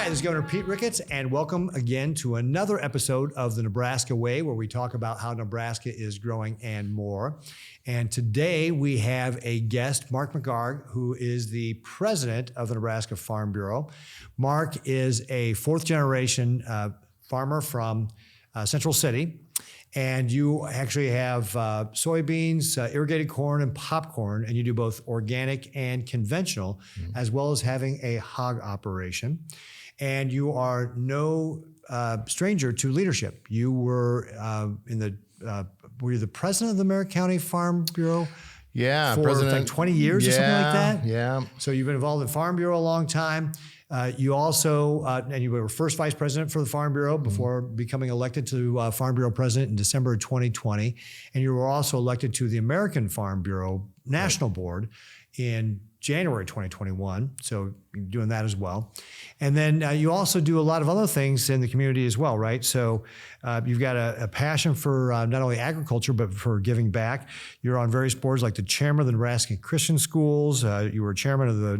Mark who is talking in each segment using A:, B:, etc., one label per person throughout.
A: Hi, this is Governor Pete Ricketts, and welcome again to another episode of the Nebraska Way, where we talk about how Nebraska is growing and more. And today we have a guest, Mark McHargue, who is the president of the Nebraska Farm Bureau. Mark is a fourth-generation farmer from Central City. And you actually have soybeans, irrigated corn, and popcorn, and you do both organic and conventional, as well as having a hog operation. And you are no stranger to leadership. You were were you the president of the Merritt County Farm Bureau?
B: Yeah,
A: for
B: president,
A: like 20 years or something like that?
B: Yeah.
A: So you've been involved in Farm Bureau a long time. You also, and you were first vice president for the Farm Bureau before becoming elected to Farm Bureau president in December of 2020. And you were also elected to the American Farm Bureau National Board in January 2021. So you're doing that as well. And then you also do a lot of other things in the community as well, right? So you've got a passion for not only agriculture, but for giving back. You're on various boards like the chairman of the Nebraska Christian Schools. You were chairman of the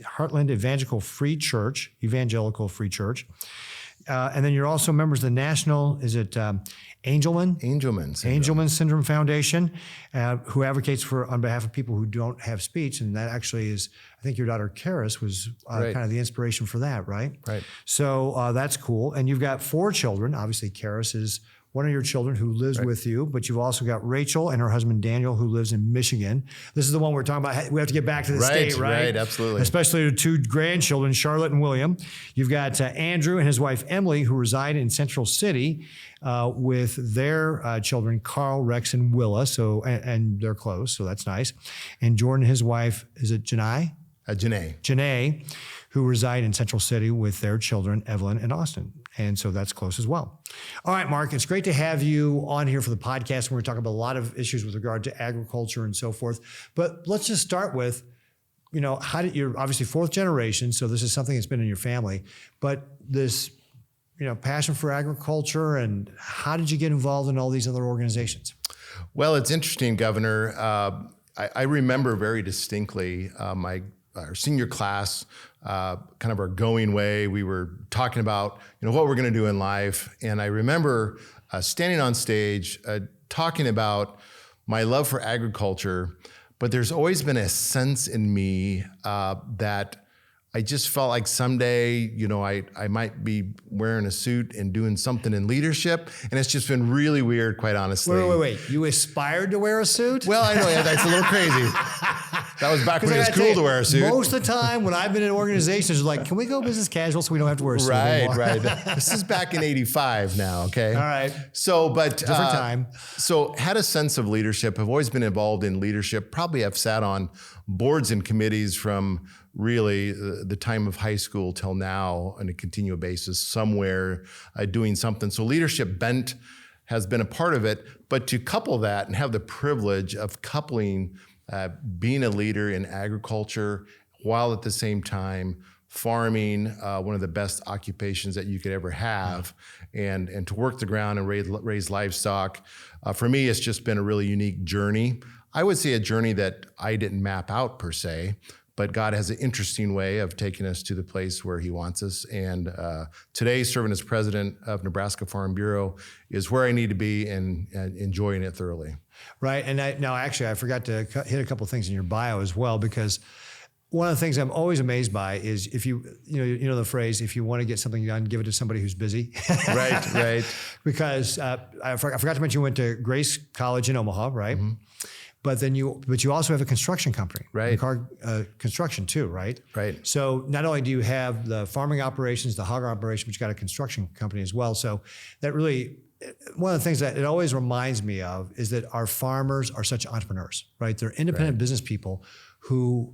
A: Heartland Evangelical Free Church. And then you're also members of the National, Angelman Syndrome Foundation, who advocates on behalf of people who don't have speech. And that actually is, I think your daughter Karis was kind of the inspiration for that, right?
B: Right.
A: So that's cool. And you've got 4 children. Obviously, Karis is one of your children who lives with you, but you've also got Rachel and her husband Daniel, who lives in Michigan. This is the one we're talking about. We have to get back to the state, right?
B: Right, absolutely.
A: Especially the 2 grandchildren, Charlotte and William. You've got Andrew and his wife Emily, who reside in Central City with their children, Carl, Rex, and Willa. So, and they're close, so that's nice. And Jordan and his wife, is it Janae? Janae, who reside in Central City with their children, Evelyn and Austin. And so that's close as well. All right, Mark, it's great to have you on here for the podcast. We're talking about a lot of issues with regard to agriculture and so forth. But let's just start with, you're obviously 4th generation, so this is something that's been in your family, but this, passion for agriculture, and how did you get involved in all these other organizations?
B: Well, it's interesting, Governor. I remember very distinctly our senior class, kind of our going way. We were talking about, what we're going to do in life. And I remember standing on stage, talking about my love for agriculture, but there's always been a sense in me that I just felt like someday, I might be wearing a suit and doing something in leadership. And it's just been really weird, quite honestly.
A: Wait. You aspired to wear a suit?
B: Well, I know, that's a little crazy. That was back when it was cool to wear a suit.
A: Most of the time when I've been in organizations, it's like, can we go business casual so we don't have to wear a suit anymore?
B: Right. This is back in 85 now, okay?
A: All right.
B: So, but...
A: different time.
B: So had a sense of leadership. I've always been involved in leadership. Probably have sat on boards and committees from really the time of high school till now on a continual basis, somewhere doing something. So leadership bent has been a part of it, but to couple that and have the privilege of coupling being a leader in agriculture while at the same time farming, one of the best occupations that you could ever have, and to work the ground and raise livestock. For me, it's just been a really unique journey. I would say a journey that I didn't map out per se, but God has an interesting way of taking us to the place where he wants us. And today, serving as president of Nebraska Farm Bureau is where I need to be and enjoying it thoroughly.
A: Right. And I forgot to hit a couple of things in your bio as well, because one of the things I'm always amazed by is if you know the phrase, if you want to get something done, give it to somebody who's busy.
B: Right.
A: Because I forgot to mention you went to Grace College in Omaha, right? Mm-hmm. But you also have a construction company,
B: right?
A: McHargue Construction too, right?
B: Right.
A: So not only do you have the farming operations, the hog operation, but you got a construction company as well. So that really, one of the things that it always reminds me of is that our farmers are such entrepreneurs, right? They're independent business people who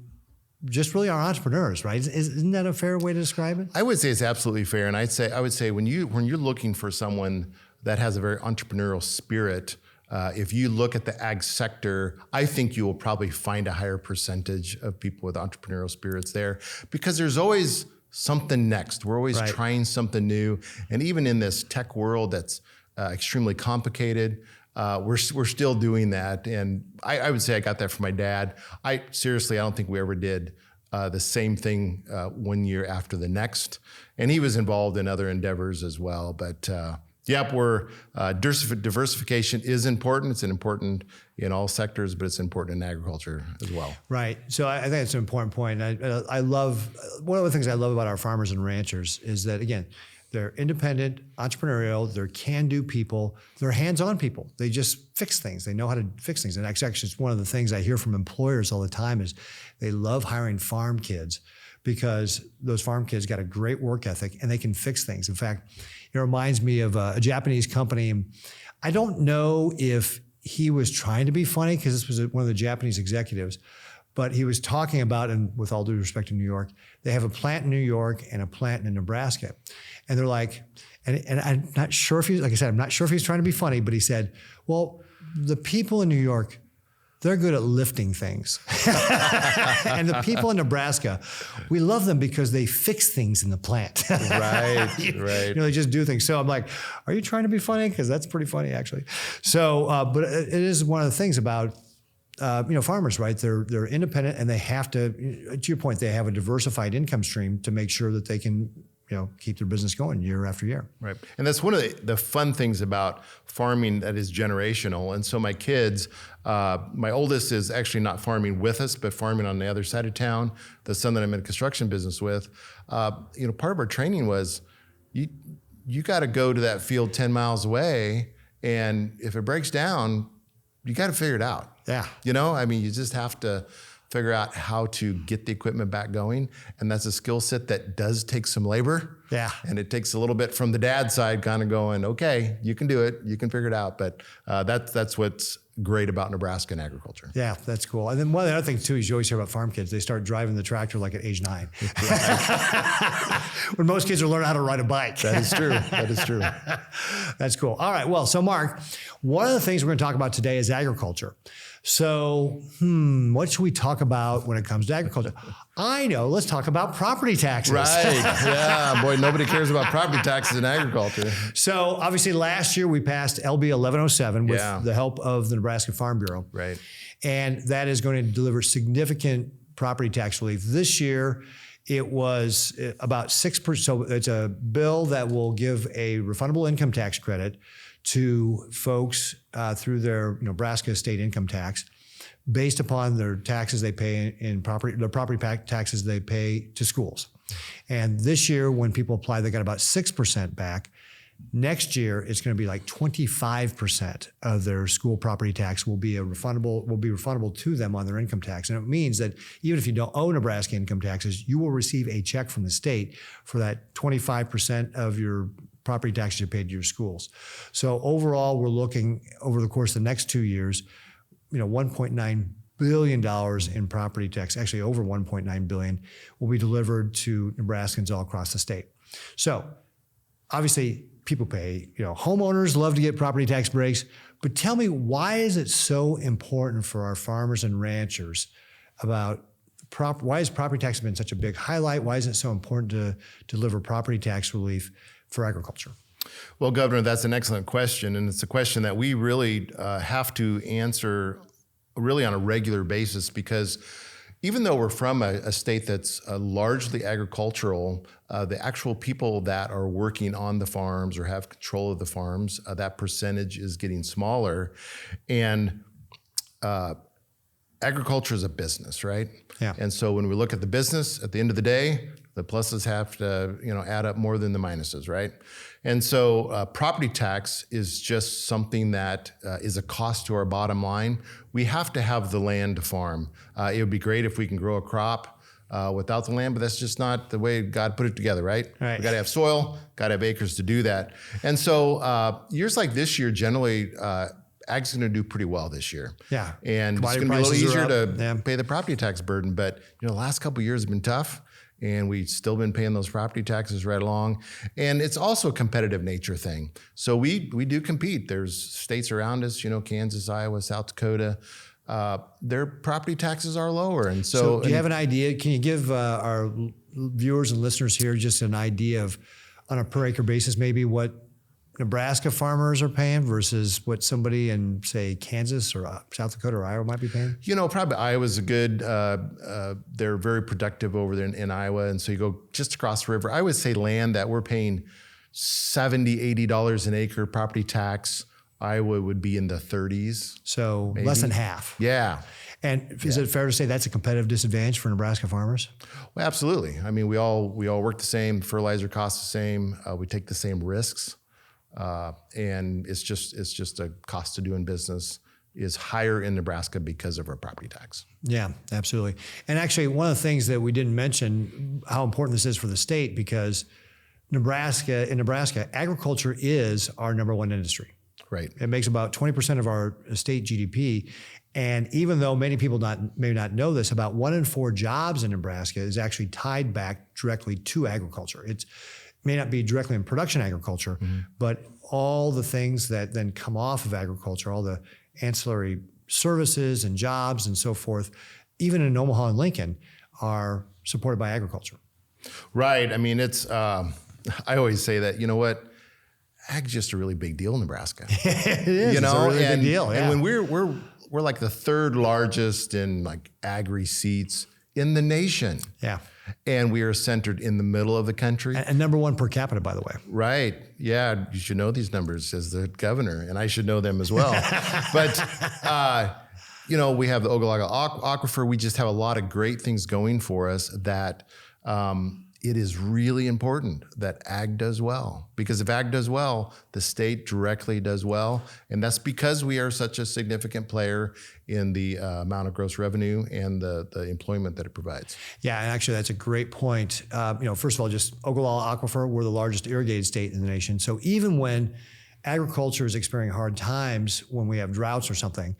A: just really are entrepreneurs, right? Isn't that a fair way to describe it?
B: I would say it's absolutely fair, and I would say when you're looking for someone that has a very entrepreneurial spirit. If you look at the ag sector, I think you will probably find a higher percentage of people with entrepreneurial spirits there, because there's always something next. We're always trying something new. And even in this tech world that's extremely complicated, we're still doing that. And I would say I got that from my dad. I don't think we ever did the same thing 1 year after the next. And he was involved in other endeavors as well. But diversification is important. It's important in all sectors, but it's important in agriculture as well.
A: Right. So I think it's an important point. I love, one of the things I love about our farmers and ranchers is that, again, they're independent, entrepreneurial, they're can-do people, they're hands-on people. They just fix things. They know how to fix things. And actually, it's one of the things I hear from employers all the time is they love hiring farm kids because those farm kids got a great work ethic and they can fix things. In fact, it reminds me of a Japanese company. I don't know if he was trying to be funny because this was one of the Japanese executives, but he was talking about, and with all due respect to New York, they have a plant in New York and a plant in Nebraska. And they're like, and I'm not sure if he's, like I said, I'm not sure if he's trying to be funny, but he said, well, the people in New York, they're good at lifting things. And the people in Nebraska, we love them because they fix things in the plant.
B: Right.
A: They just do things. So I'm like, are you trying to be funny? Because that's pretty funny, actually. So, but it is one of the things about, farmers, right? They're independent and they have to your point, they have a diversified income stream to make sure that they can, keep their business going year after year.
B: Right. And that's one of the fun things about farming that is generational. And so my kids, my oldest is actually not farming with us, but farming on the other side of town. The son that I'm in a construction business with, part of our training was you got to go to that field 10 miles away. And if it breaks down, you got to figure it out.
A: Yeah.
B: You just have to figure out how to get the equipment back going. And that's a skill set that does take some labor.
A: Yeah.
B: And it takes a little bit from the dad side kind of going, okay, you can do it. You can figure it out. But that's what's great about Nebraska and agriculture.
A: Yeah, that's cool. And then one of the other things too is you always hear about farm kids. They start driving the tractor like at age 9. When most kids are learning how to ride a bike.
B: That is true. That is true.
A: That's cool. All right. Well, so Mark, one of the things we're going to talk about today is agriculture. So, what should we talk about when it comes to agriculture? I know. Let's talk about property taxes.
B: Right. Yeah. Boy, nobody cares about property taxes in agriculture.
A: So, obviously, last year we passed LB 1107 with the help of the Nebraska Farm Bureau.
B: Right.
A: And that is going to deliver significant property tax relief. This year, it was about 6%. So, it's a bill that will give a refundable income tax credit to folks through their Nebraska state income tax based upon their taxes they pay in property taxes they pay to schools. And this year, when people apply, they got about 6% back. Next year, it's going to be like 25% of their school property tax will be refundable to them on their income tax. And it means that even if you don't owe Nebraska income taxes, you will receive a check from the state for that 25% of your property taxes you paid to your schools. So overall, we're looking over the course of the next 2 years, $1.9 billion in property tax, actually over $1.9 billion, will be delivered to Nebraskans all across the state. So obviously, people pay, homeowners love to get property tax breaks, but tell me, why is it so important for our farmers and ranchers about why has property tax been such a big highlight? Why is it so important to deliver property tax relief for agriculture?
B: Well, Governor, that's an excellent question. And it's a question that we really have to answer really on a regular basis, because even though we're from a state that's largely agricultural, the actual people that are working on the farms or have control of the farms, that percentage is getting smaller. And agriculture is a business, right?
A: Yeah.
B: And so when we look at the business, at the end of the day, the pluses have to, add up more than the minuses, right? And so property tax is just something that is a cost to our bottom line. We have to have the land to farm. It would be great if we can grow a crop without the land, but that's just not the way God put it together, right?
A: Right.
B: We got to have soil, got to have acres to do that. And so years like this year, generally, ag's going to do pretty well this year.
A: Yeah.
B: And
A: Commodity
B: it's going to be a little easier
A: prices
B: to pay the property tax burden. But, the last couple of years have been tough, and we've still been paying those property taxes right along. And it's also a competitive nature thing. So we do compete. There's states around us, Kansas, Iowa, South Dakota. Their property taxes are lower. And so
A: do you have an idea? Can you give our viewers and listeners here just an idea of, on a per acre basis, maybe what Nebraska farmers are paying versus what somebody in, say, Kansas or South Dakota or Iowa might be paying?
B: Probably Iowa's a good, they're very productive over there in Iowa. And so you go just across the river. I would say land that we're paying $70, $80 an acre property tax. Iowa would be in the 30s.
A: So
B: maybe.
A: less than half.
B: Yeah.
A: And is it fair to say that's a competitive disadvantage for Nebraska farmers?
B: Well, absolutely. I mean, we all work the same. Fertilizer costs the same. We take the same risks, and it's just a cost of doing business is higher in Nebraska because of our property tax.
A: Yeah, absolutely. And actually, one of the things that we didn't mention how important this is for the state, because in Nebraska, agriculture is our number one industry.
B: Right.
A: It makes about 20% of our state GDP. And even though many people may not know this, about 1 in 4 jobs in Nebraska is actually tied back directly to agriculture. It may not be directly in production agriculture, but all the things that then come off of agriculture, all the ancillary services and jobs and so forth, even in Omaha and Lincoln, are supported by agriculture.
B: Right. I mean, it's, I always say that, you know what? Ag's just a really big deal in Nebraska.
A: It is. It's a really big deal. Yeah.
B: And when we're like the third largest in like ag receipts in the nation.
A: Yeah.
B: And we are centered in the middle of the country.
A: And number one per capita, by the way.
B: Right. Yeah. You should know these numbers as the governor, and I should know them as well. But, we have the Ogallala Aquifer. We just have a lot of great things going for us that it is really important that ag does well, because if ag does well, the state directly does well. And that's because we are such a significant player in the amount of gross revenue and the employment that it provides.
A: Yeah, and actually that's a great point. First of all, just Ogallala Aquifer, we're the largest irrigated state in the nation. So even when agriculture is experiencing hard times, when we have droughts or something,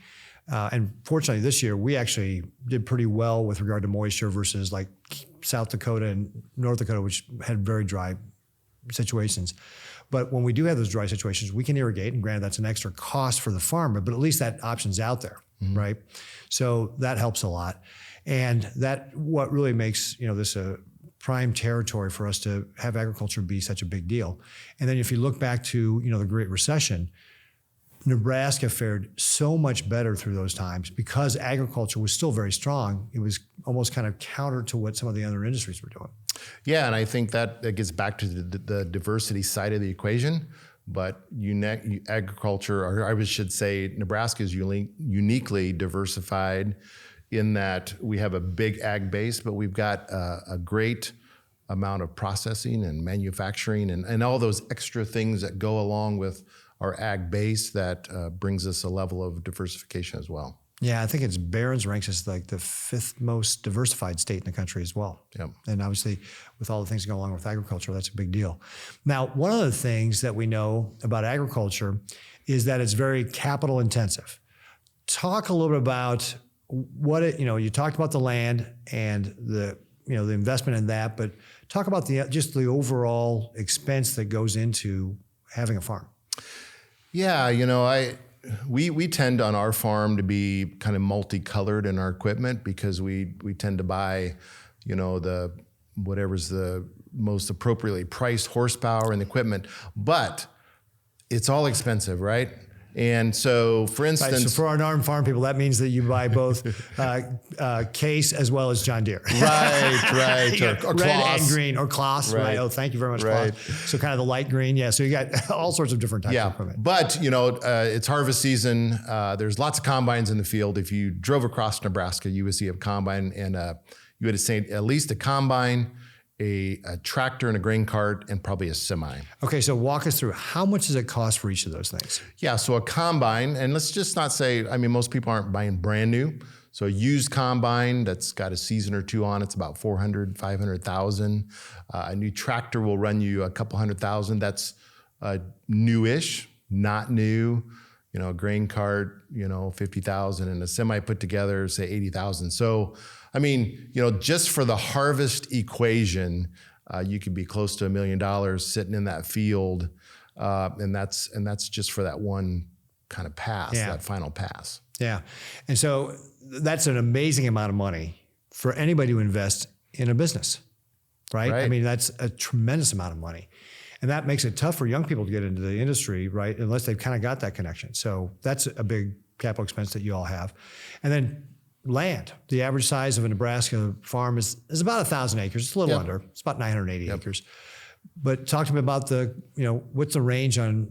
A: and fortunately this year, we actually did pretty well with regard to moisture versus like South Dakota and North Dakota, which had very dry situations. But when we do have those dry situations, we can irrigate, and granted that's an extra cost for the farmer, but at least that option's out there, right? So that helps a lot. And that what really makes this a prime territory for us to have agriculture be such a big deal. And then if you look back to the Great Recession, Nebraska fared so much better through those times because agriculture was still very strong. It was almost kind of counter to what some of the other industries were doing.
B: Yeah, and I think that gets back to the diversity side of the equation. But agriculture, or I should say Nebraska is uniquely diversified in that we have a big ag base, but we've got a great amount of processing and manufacturing and all those extra things that go along with our ag base that brings us a level of diversification as well.
A: Yeah, I think it's Barron's ranks as like the 5th most diversified state in the country as well.
B: Yep.
A: And obviously with all the things that go along with agriculture, that's a big deal. Now, one of the things that we know about agriculture is that it's very capital intensive. Talk a little bit about what you talked about the land and the investment in that, but talk about just the overall expense that goes into having a farm.
B: Yeah, we tend on our farm to be kind of multicolored in our equipment because we tend to buy, the whatever's the most appropriately priced horsepower and equipment, but it's all expensive, right? And so, for instance,
A: right, so for our non-farm people, that means that you buy both Case as well as John Deere.
B: Right.
A: or red and green, or Kloss. Right. Oh, thank you very much,
B: right.
A: Kloss. So kind of the light green. Yeah. So you got all sorts of different types of equipment.
B: But it's harvest season. There's lots of combines in the field. If you drove across Nebraska, you would see a combine, and you would say at least a combine, a tractor and a grain cart, and probably a semi.
A: Okay, so walk us through, how much does it cost for each of those things?
B: Yeah, so a combine, and let's just not say, most people aren't buying brand new. So a used combine that's got a season or two on, it's about $400,000, $500,000. A new tractor will run you a couple $100,000. That's newish, not new. A grain cart, $50,000, and a semi put together, say $80,000. So, just for the harvest equation, you could be close to $1 million sitting in that field, and that's just for that one kind of pass, that final pass.
A: Yeah, and so that's an amazing amount of money for anybody to invest in a business, right?
B: Right.
A: That's a tremendous amount of money. And that makes it tough for young people to get into the industry, right? Unless they've kind of got that connection. So that's a big capital expense that you all have. And then land. The average size of a Nebraska farm is about 1,000 acres. It's a little under. It's about 980 acres. But talk to me about what's the range on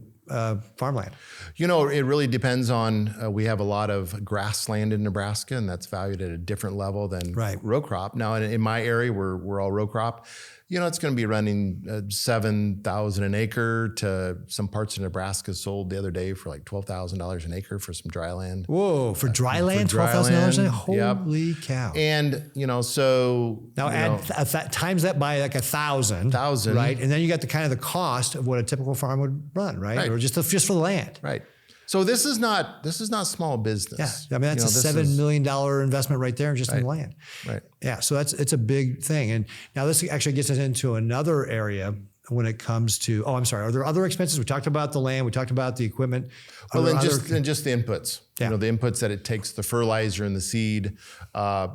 A: farmland?
B: It really depends on, we have a lot of grassland in Nebraska, and that's valued at a different level than row crop. Now, in my area, we're all row crop. It's going to be running $7,000 an acre to some parts of Nebraska sold the other day for like $12,000 an acre for some dry land.
A: Whoa, for dry land, $12,000 an acre? Holy cow.
B: And, so...
A: Now add times that by like 1,000. Right? And then you got the cost of what a typical farm would run, right? Or just for the land.
B: Right. So this is not small business.
A: Yeah, I mean that's a $7 million investment right there just in land.
B: Right.
A: Yeah, so it's a big thing. And now this actually gets us into another area when it comes to. Oh, I'm sorry. Are there other expenses? We talked about the land. We talked about the equipment.
B: Well, then just the inputs. Yeah. The inputs that it takes, the fertilizer and the seed.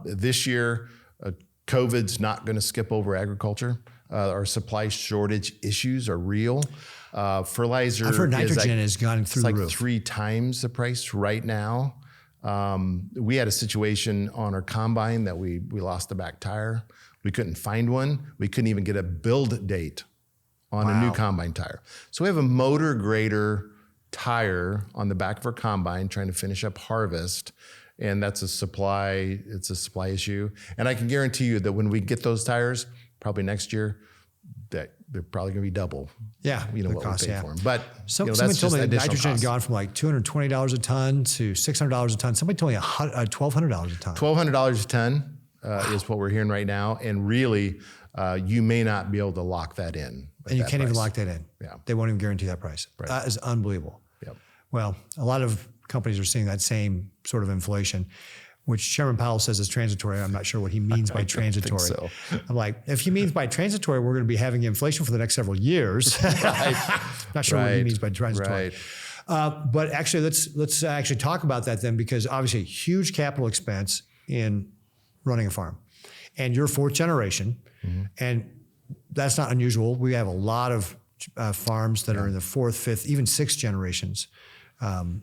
B: This year, COVID's not going to skip over agriculture. Our supply shortage issues are real. Fertilizer.
A: I've heard nitrogen has gone through the roof.
B: 3 times the price right now. We had a situation on our combine that we lost the back tire. We couldn't find one. We couldn't even get a build date on a new combine tire. So we have a motor grader tire on the back of our combine trying to finish up harvest. And that's it's a supply issue. And I can guarantee you that when we get those tires, probably next year, that they're probably going to be double.
A: Yeah,
B: what
A: cost,
B: we paid for them. But
A: somebody told me nitrogen had gone from like $220 a ton to $600 a ton. Somebody told me $1,200 a ton.
B: $1,200 a ton is what we're hearing right now, and really, you may not be able to lock that in.
A: And you can't even lock that in.
B: Yeah,
A: they won't even guarantee that price. Right. That is unbelievable.
B: Yep.
A: Well, a lot of companies are seeing that same sort of inflation, which Chairman Powell says is transitory. I'm not sure what he means by transitory.
B: So.
A: I'm like, if he means by transitory, we're going to be having inflation for the next several years. Not sure what he means by transitory. But actually, let's actually talk about that then, because obviously huge capital expense in running a farm. And you're 4th generation, and that's not unusual. We have a lot of farms that are in the 4th, 5th, even 6th generations. And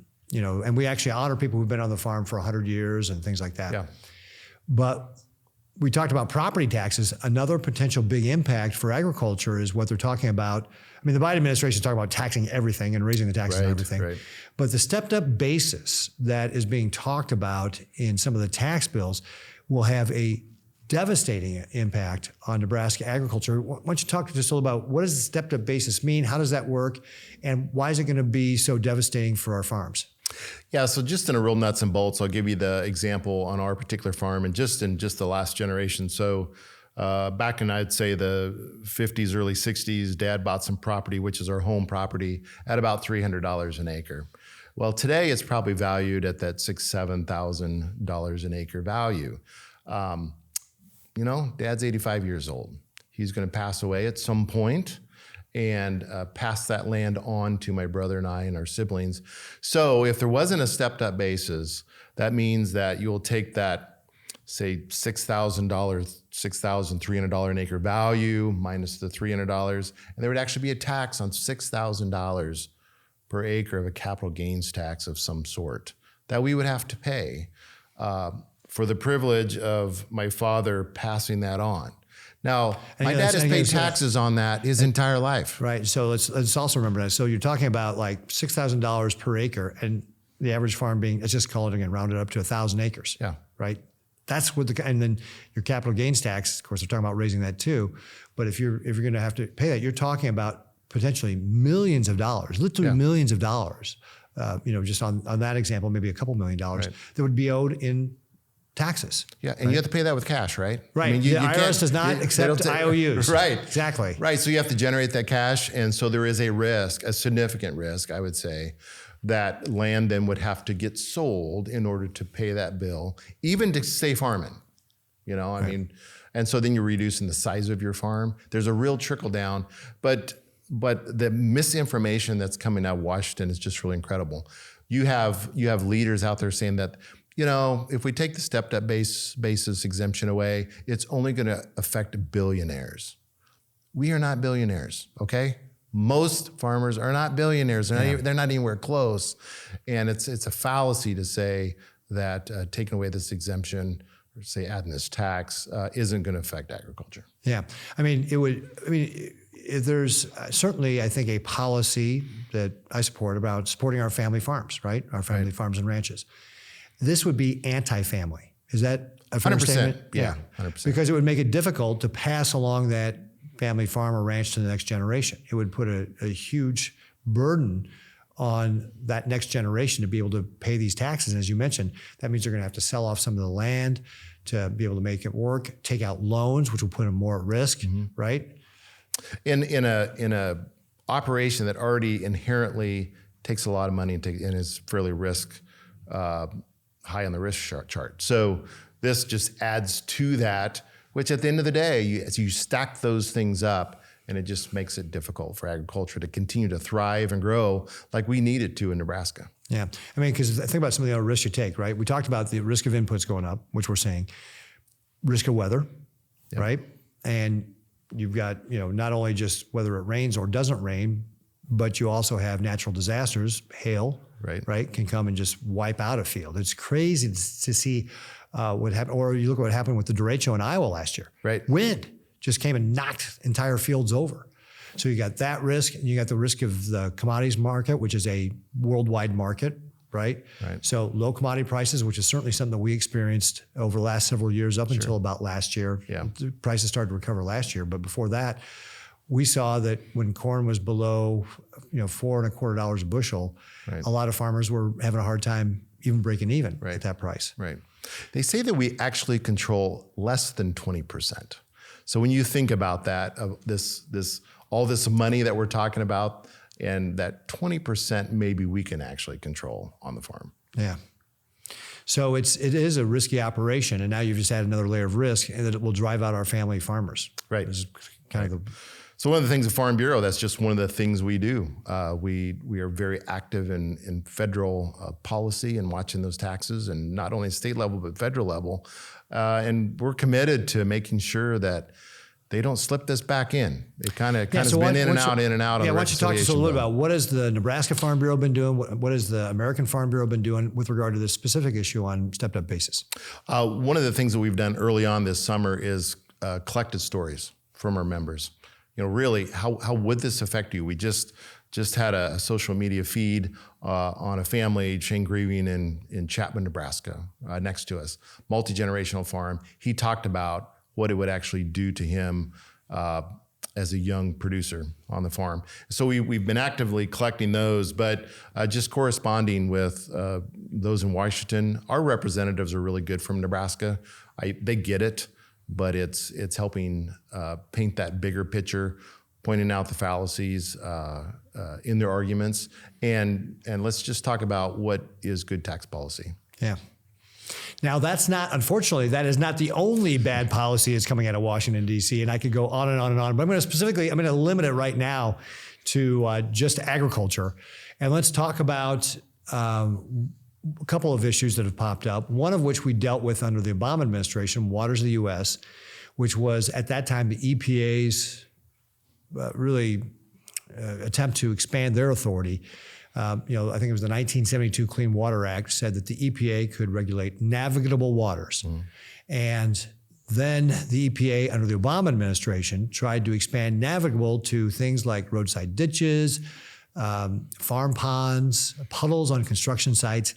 A: we actually honor people who've been on the farm for 100 years and things like that.
B: Yeah.
A: But we talked about property taxes. Another potential big impact for agriculture is what they're talking about. I mean, the Biden administration is talking about taxing everything and raising the taxes on everything. Right. But the stepped up basis that is being talked about in some of the tax bills will have a devastating impact on Nebraska agriculture. Why don't you talk to us a little about what does the stepped up basis mean? How does that work? And why is it going to be so devastating for our farms?
B: Yeah, so just in a real nuts and bolts, I'll give you the example on our particular farm and just the last generation. So back in, I'd say the 50s, early 60s, Dad bought some property, which is our home property, at about $300 an acre. Well, today it's probably valued at that $6,000, $7,000 an acre value. Dad's 85 years old. He's going to pass away at some point and pass that land on to my brother and I and our siblings. So if there wasn't a stepped up basis, that means that you'll take that, say, $6,300 an acre value minus the $300, and there would actually be a tax on $6,000 per acre of a capital gains tax of some sort that we would have to pay for the privilege of my father passing that on. Now, my dad has paid taxes on that his entire life.
A: Right. So let's also remember that. So you're talking about like $6,000 per acre, and the average farm being, let's just call it again, rounded up to 1,000 acres. Yeah. Right. That's what and then your capital gains tax, of course, they're talking about raising that too. But if you're going to have to pay that, you're talking about potentially millions of dollars, literally millions of dollars. Just on that example, maybe a couple $1 million that would be owed in taxes.
B: Yeah, and you have to pay that with cash, right?
A: Right. I mean, the IRS does not accept IOUs.
B: Right.
A: Exactly.
B: Right. So you have to generate that cash, and so there is a risk, a significant risk, I would say, that land then would have to get sold in order to pay that bill, even to stay farming. I mean, and so then you're reducing the size of your farm. There's a real trickle down, but the misinformation that's coming out of Washington is just really incredible. You have leaders out there saying that, if we take the stepped up basis exemption away, it's only going to affect billionaires. We are not billionaires, okay? Most farmers are not billionaires. They're not anywhere close. And it's a fallacy to say that taking away this exemption or say adding this tax isn't going to affect agriculture.
A: Yeah. There's certainly, I think, a policy that I support about supporting our family farms, right? Our family farms and ranches. This would be anti-family. Is that a fair
B: 100%.
A: statement?
B: Yeah, 100%.
A: Because it would make it difficult to pass along that family farm or ranch to the next generation. It would put a huge burden on that next generation to be able to pay these taxes. And as you mentioned, that means they're going to have to sell off some of the land to be able to make it work, take out loans, which will put them more at risk, right?
B: In a operation that already inherently takes a lot of money and is fairly high on the risk chart. So this just adds to that, which at the end of the day, as you stack those things up, and it just makes it difficult for agriculture to continue to thrive and grow like we need it to in Nebraska.
A: Yeah. Because think about some of the other risks you take, right? We talked about the risk of inputs going up, which we're saying, risk of weather, right? And you've got, not only just whether it rains or doesn't rain, but you also have natural disasters, hail, right? Can come and just wipe out a field. It's crazy to see what happened. Or you look at what happened with the derecho in Iowa last year.
B: Right.
A: Wind just came and knocked entire fields over. So you got that risk, and you got the risk of the commodities market, which is a worldwide market, right? So low commodity prices, which is certainly something that we experienced over the last several years up until about last year.
B: Yeah.
A: The prices started to recover last year, but before that, we saw that when corn was below, $4.25 a bushel, a lot of farmers were having a hard time even breaking even at that price.
B: Right. They say that we actually control less than 20%. So when you think about that, all this money that we're talking about, and that 20% maybe we can actually control on the farm.
A: Yeah. So it is a risky operation, and now you've just added another layer of risk, and that it will drive out our family farmers.
B: Right.
A: This is kind of
B: So one of the things at Farm Bureau, that's just one of the things we do. We are very active in federal policy and watching those taxes, and not only state level but federal level. And we're committed to making sure that they don't slip this back in. It kind of has been in and out.
A: Yeah, why don't you talk to us a little bit about what has the Nebraska Farm Bureau been doing? What has the American Farm Bureau been doing with regard to this specific issue on stepped up basis?
B: One of the things that we've done early on this summer is collected stories from our members. Really, how would this affect you? We just had a social media feed on a family, Shane Grieving in Chapman, Nebraska, next to us, multi-generational farm. He talked about what it would actually do to him as a young producer on the farm. So we've been actively collecting those, but just corresponding with those in Washington. Our representatives are really good from Nebraska. They get it, but it's helping paint that bigger picture, pointing out the fallacies in their arguments, and let's just talk about what is good tax policy.
A: Yeah. Now, unfortunately, that is not the only bad policy that's coming out of Washington, D.C., and I could go on and on and on, but I'm going to limit it right now to just agriculture. And let's talk about a couple of issues that have popped up, one of which we dealt with under the Obama administration, Waters of the U.S., which was at that time the EPA's attempt to expand their authority. I think it was the 1972 Clean Water Act said that the EPA could regulate navigable waters. And then the EPA under the Obama administration tried to expand navigable to things like roadside ditches, farm ponds, puddles on construction sites.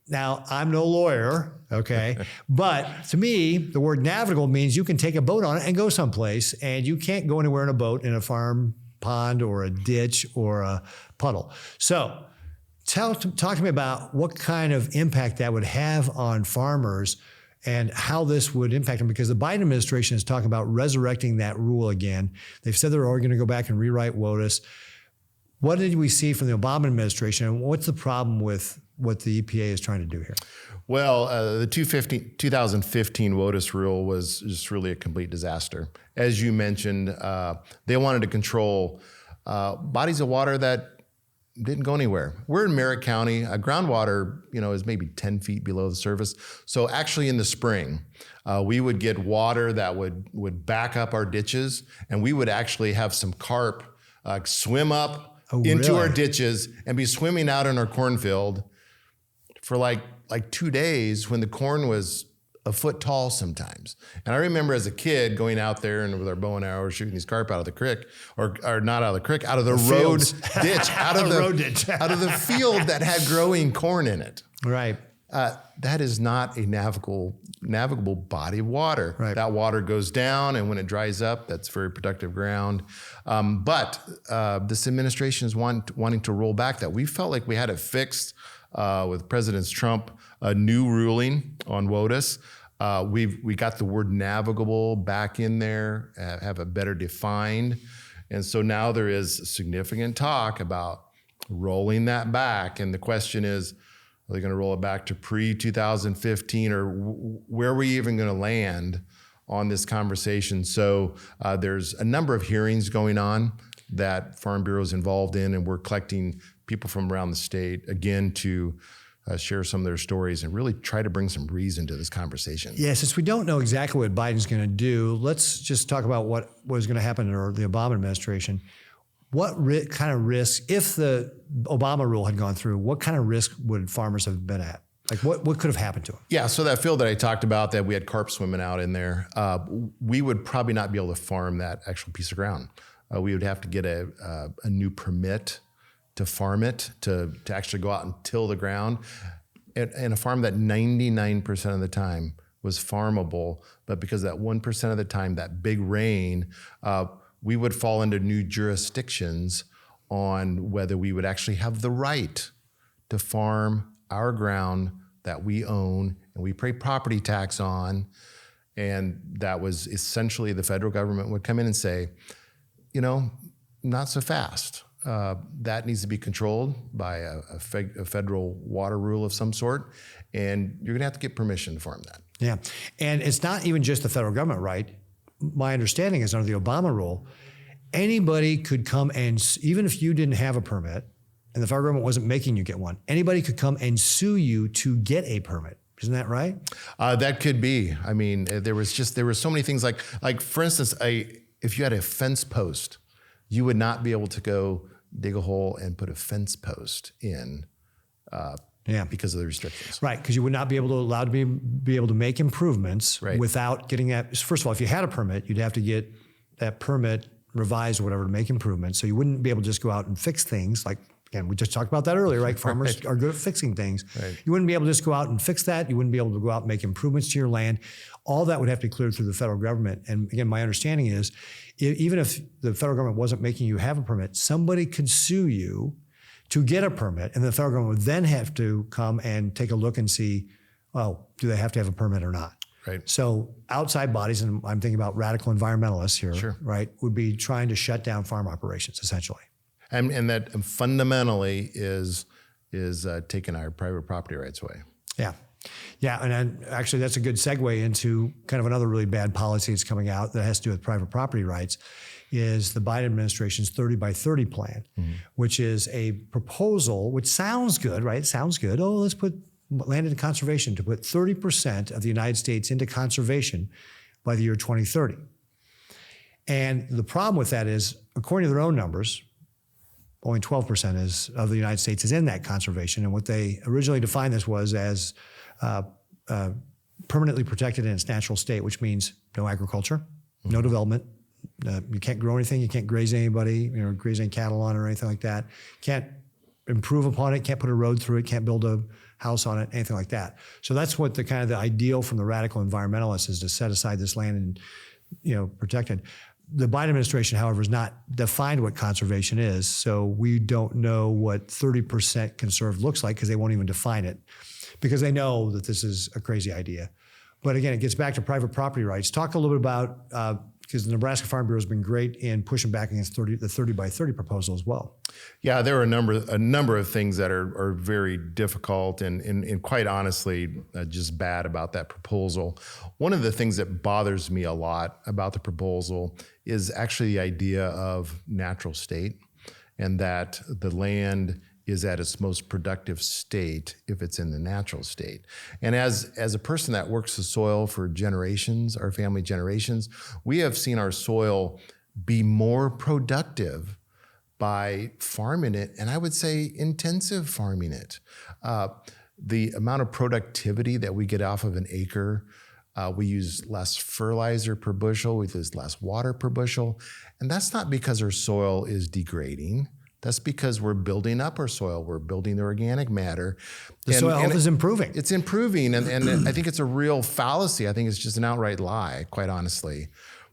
A: Now, I'm no lawyer, okay? But to me, the word navigable means you can take a boat on it and go someplace, and you can't go anywhere in a boat in a farm pond or a ditch or a puddle. So talk to me about what kind of impact that would have on farmers and how this would impact them, because the Biden administration is talking about resurrecting that rule again. They've said they're going to go back and rewrite WOTUS. What did we see from the Obama administration, and what's the problem with what the EPA is trying to do here?
B: Well, the 2015 WOTUS rule was just really a complete disaster. As you mentioned, they wanted to control bodies of water that didn't go anywhere. We're in Merritt County. Groundwater, is maybe 10 feet below the surface. So actually in the spring, we would get water that would back up our ditches, and we would actually have some carp swim up
A: Oh,
B: into our
A: really?
B: ditches and be swimming out in our cornfield for like 2 days when the corn was a foot tall sometimes. And I remember as a kid going out there and with our bow and arrow shooting these carp out of the creek, or not out of the creek, out of the road
A: fields.
B: ditch, out of
A: Road ditch.
B: out of the field that had growing corn in it.
A: Right.
B: That is not a navigable body of water.
A: Right.
B: That water goes down, and when it dries up, that's very productive ground. But this administration is wanting to roll back that. We felt like we had it fixed with President Trump, a new ruling on WOTUS. We got the word navigable back in there, have it better defined. And so now there is significant talk about rolling that back. And the question is, are they going to roll it back to pre-2015, or where are we even going to land on this conversation? So there's a number of hearings going on that Farm Bureau is involved in, and we're collecting people from around the state, again, to share some of their stories and really try to bring some reason to this conversation.
A: Yeah, since we don't know exactly what Biden's going to do, let's just talk about what was going to happen under the Obama administration. What kind of risk, if the Obama rule had gone through, what kind of risk would farmers have been at? Like what could have happened to them?
B: Yeah, so that field that I talked about that we had carp swimming out in there, we would probably not be able to farm that actual piece of ground. We would have to get a new permit to farm it, to actually go out and till the ground. And a farm that 99% of the time was farmable, but because that 1% of the time, that big rain, we would fall into new jurisdictions on whether we would actually have the right to farm our ground that we own and we pay property tax on. And that was essentially the federal government would come in and say, not so fast. That needs to be controlled by a federal water rule of some sort, and you're gonna have to get permission to farm that.
A: Yeah, and it's not even just the federal government, right? My understanding is under the Obama rule, anybody could come and, even if you didn't have a permit and the federal government wasn't making you get one, anybody could come and sue you to get a permit. Isn't that right?
B: That could be. I mean, there were so many things like for instance, if you had a fence post, you would not be able to go dig a hole and put a fence post in because of the restrictions.
A: Right, because you would not be allowed to be able to make improvements without getting that. First of all, if you had a permit, you'd have to get that permit revised or whatever to make improvements. So you wouldn't be able to just go out and fix things. Like, again, we just talked about that earlier, right? Farmers are good at fixing things.
B: Right.
A: You wouldn't be able to just go out and fix that. You wouldn't be able to go out and make improvements to your land. All that would have to be cleared through the federal government. And again, my understanding is, even if the federal government wasn't making you have a permit, somebody could sue you to get a permit, and the federal government would then have to come and take a look and see, do they have to have a permit or not?
B: Right.
A: So outside bodies, and I'm thinking about radical environmentalists here,
B: Sure.
A: right, would be trying to shut down farm operations, essentially.
B: And that fundamentally is taking our private property rights away.
A: Yeah. Yeah, and then actually that's a good segue into kind of another really bad policy that's coming out that has to do with private property rights, is the Biden administration's 30 by 30 plan, which is a proposal, which sounds good, right? It sounds good. Oh, let's put land into conservation, to put 30% of the United States into conservation by the year 2030. And the problem with that is, according to their own numbers, only 12% of the United States is in that conservation. And what they originally defined this was as permanently protected in its natural state, which means no agriculture, no development. You can't grow anything. You can't graze anybody, graze any cattle on it or anything like that. Can't improve upon it. Can't put a road through it. Can't build a house on it, anything like that. So that's what the kind of the ideal from the radical environmentalists is, to set aside this land and protect it. The Biden administration, however, has not defined what conservation is, so we don't know what 30% conserved looks like, because they won't even define it, because they know that this is a crazy idea. But again, it gets back to private property rights. Talk a little bit about, because the Nebraska Farm Bureau has been great in pushing back against the 30 by 30 proposal as well.
B: Yeah, there are a number of things that are very difficult and quite honestly just bad about that proposal. One of the things that bothers me a lot about the proposal is actually the idea of natural state, and that the land is at its most productive state if it's in the natural state. And as a person that works the soil for generations, our family generations, we have seen our soil be more productive by farming it, and I would say intensive farming it. The amount of productivity that we get off of an acre, we use less fertilizer per bushel, we use less water per bushel, and that's not because our soil is degrading. That's because we're building up our soil. We're building the organic matter.
A: The soil health is improving.
B: It's improving, and I think it's a real fallacy. I think it's just an outright lie, quite honestly,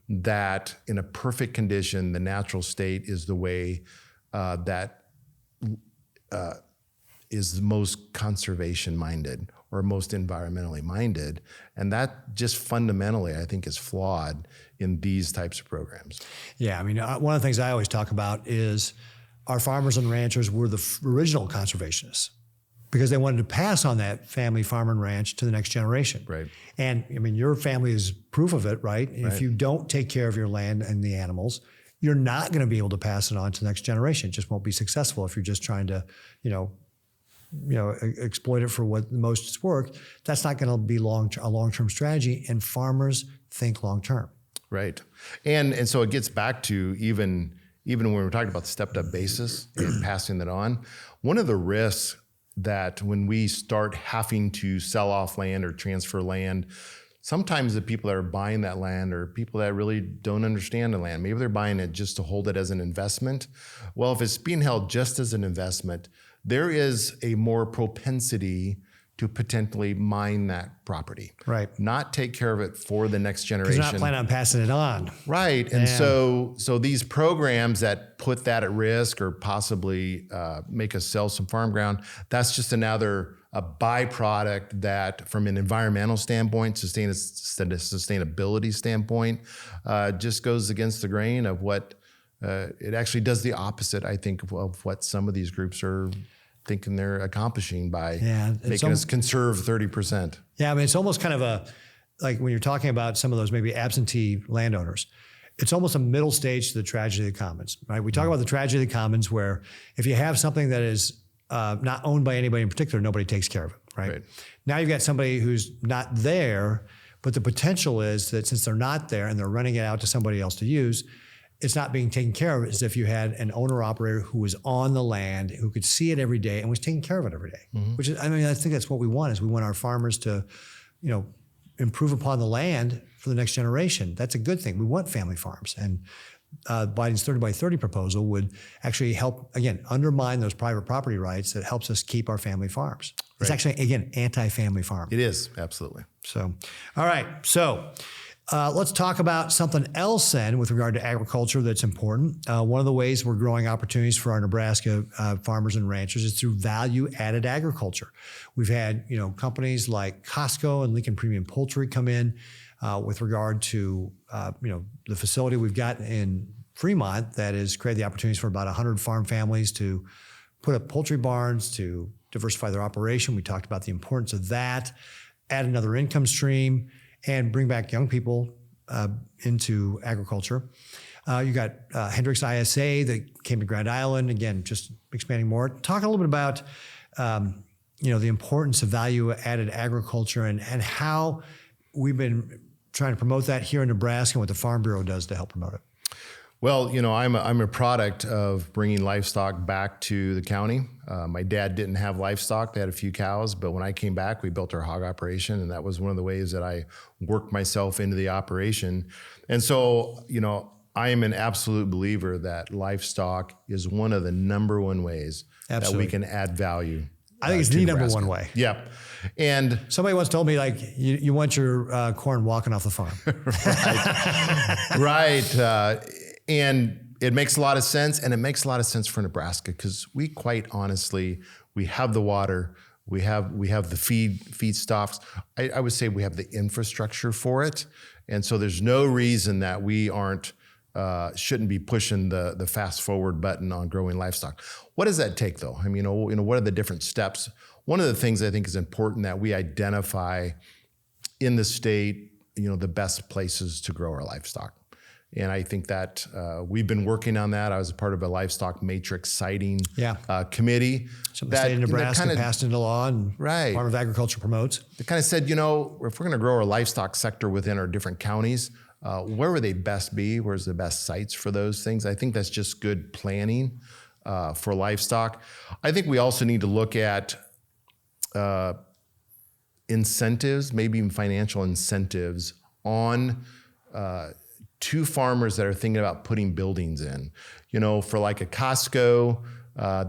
B: that in a perfect condition, the natural state is the way that is the most conservation-minded or most environmentally minded. And that just fundamentally, I think, is flawed in these types of programs.
A: Yeah, I mean, one of the things I always talk about is our farmers and ranchers were the original conservationists because they wanted to pass on that family farm and ranch to the next generation.
B: Right.
A: And I mean, your family is proof of it, right? And if you don't take care of your land and the animals, you're not going to be able to pass it on to the next generation. It just won't be successful if you're just trying to, exploit it for what the most it's worked. That's not going to be a long-term strategy. And farmers think long-term.
B: Right. And so it gets back to even when we're talking about the stepped-up basis and passing that on, one of the risks that when we start having to sell off land or transfer land, sometimes the people that are buying that land are people that really don't understand the land. Maybe they're buying it just to hold it as an investment. Well, if it's being held just as an investment, there is a more propensity to potentially mine that property.
A: Right.
B: Not take care of it for the next generation.
A: Because you're not planning on passing it on.
B: Right. And so these programs that put that at risk or possibly make us sell some farm ground, that's just a byproduct that from an environmental standpoint, sustainability standpoint, just goes against the grain of what it actually does the opposite, I think, of what some of these groups are thinking they're accomplishing by making us conserve 30%.
A: Yeah, I mean, it's almost kind of like when you're talking about some of those maybe absentee landowners, it's almost a middle stage to the tragedy of the commons, right? We talk about the tragedy of the commons where if you have something that is not owned by anybody in particular, nobody takes care of it, right? Now you've got somebody who's not there, but the potential is that since they're not there and they're renting it out to somebody else to use, it's not being taken care of as if you had an owner-operator who was on the land, who could see it every day and was taking care of it every day. Which is, I mean, I think that's what we want is we want our farmers to, improve upon the land for the next generation. That's a good thing. We want family farms. And Biden's 30 by 30 proposal would actually help, again, undermine those private property rights that helps us keep our family farms. It's actually, again, anti-family farm.
B: It is, absolutely.
A: So, all right. So, let's talk about something else then with regard to agriculture that's important. One of the ways we're growing opportunities for our Nebraska farmers and ranchers is through value-added agriculture. We've had companies like Costco and Lincoln Premium Poultry come in with regard to the facility we've got in Fremont that has created the opportunities for about 100 farm families to put up poultry barns to diversify their operation. We talked about the importance of that, add another income stream, and bring back young people into agriculture. You got Hendricks ISA that came to Grand Island, again, just expanding more. Talk a little bit about the importance of value-added agriculture and how we've been trying to promote that here in Nebraska and what the Farm Bureau does to help promote it.
B: Well, I'm a product of bringing livestock back to the county. My dad didn't have livestock. They had a few cows, but when I came back, we built our hog operation, and that was one of the ways that I worked myself into the operation. And so, I am an absolute believer that livestock is one of the number one ways that we can add value.
A: I think it's the number one way.
B: Yep. And
A: somebody once told me, like, you want your corn walking off the farm.
B: Right. And it makes a lot of sense, and it makes a lot of sense for Nebraska because we quite honestly, we have the water, we have the feedstocks. I would say we have the infrastructure for it, and so there's no reason that we shouldn't be pushing the fast forward button on growing livestock. What does that take, though? I mean, what are the different steps? One of the things I think is important that we identify in the state, the best places to grow our livestock. And I think that we've been working on that. I was a part of a livestock matrix siting committee.
A: Something the state of Nebraska passed into law and Department of Agriculture promotes.
B: They kind of said, if we're going to grow our livestock sector within our different counties, Where would they best be? Where's the best sites for those things? I think that's just good planning for livestock. I think we also need to look at incentives, maybe even financial incentives on to farmers that are thinking about putting buildings in. For like a Costco,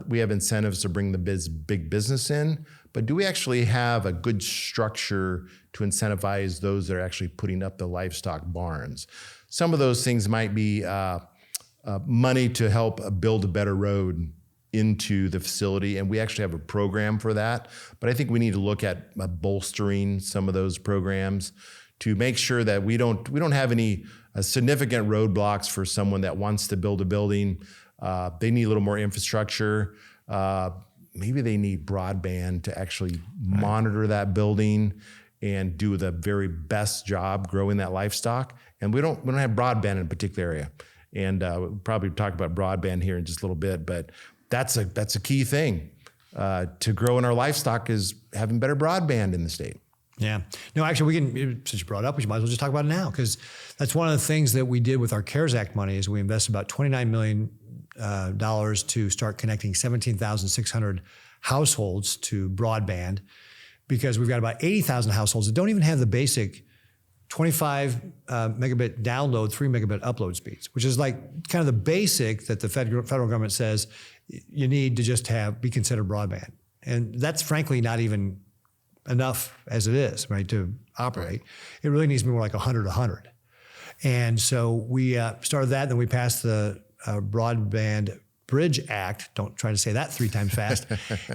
B: we have incentives to bring the big business in, but do we actually have a good structure to incentivize those that are actually putting up the livestock barns? Some of those things might be money to help build a better road into the facility, and we actually have a program for that. But I think we need to look at bolstering some of those programs to make sure that we don't have any significant roadblocks for someone that wants to build a building. They need a little more infrastructure. Maybe they need broadband to actually monitor that building and do the very best job growing that livestock. And we don't have broadband in a particular area. And we'll probably talk about broadband here in just a little bit, but that's a key thing to growing our livestock is having better broadband in the state.
A: Yeah. No, actually, we can, since you brought it up, we might as well just talk about it now, because that's one of the things that we did with our CARES Act money is we invested about $29 million to start connecting 17,600 households to broadband, because we've got about 80,000 households that don't even have the basic 25 megabit download, 3 megabit upload speeds, which is like kind of the basic that the federal government says you need to just be considered broadband. And that's frankly not even enough as it is, right, to operate. It really needs to be more like 100. And so we started that, then we passed the Broadband Bridge Act. Don't try to say that 3 times fast.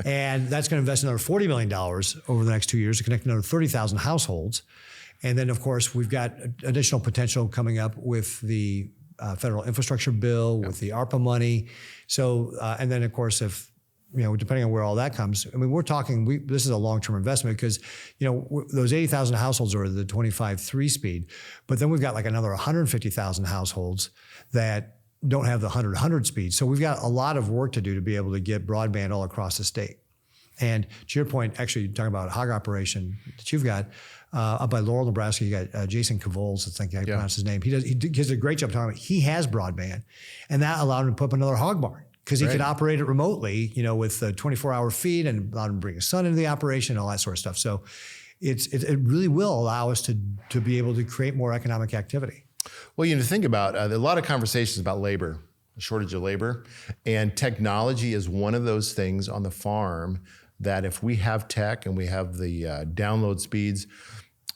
A: And that's going to invest another $40 million over the next 2 years to connect another 30,000 households. And then, of course, we've got additional potential coming up with the federal infrastructure bill, with the ARPA money. So, and then, of course, if depending on where all that comes, I mean, we're talking, this is a long-term investment because, those 80,000 households are the 25/3 speed, but then we've got like another 150,000 households that don't have the 100 speed. So we've got a lot of work to do to be able to get broadband all across the state. And to your point, actually talking about a hog operation that you've got up by Laurel, Nebraska, you got Jason Cavoles, I think I pronounce his name. He does a great job talking about, he has broadband, and that allowed him to put up another hog barn. Because he could operate it remotely, with a 24-hour feed, and allowed him to bring his son into the operation and all that sort of stuff. So it really will allow us to be able to create more economic activity.
B: Well, think about there are a lot of conversations about labor, the shortage of labor, and technology is one of those things on the farm that if we have tech and we have the download speeds,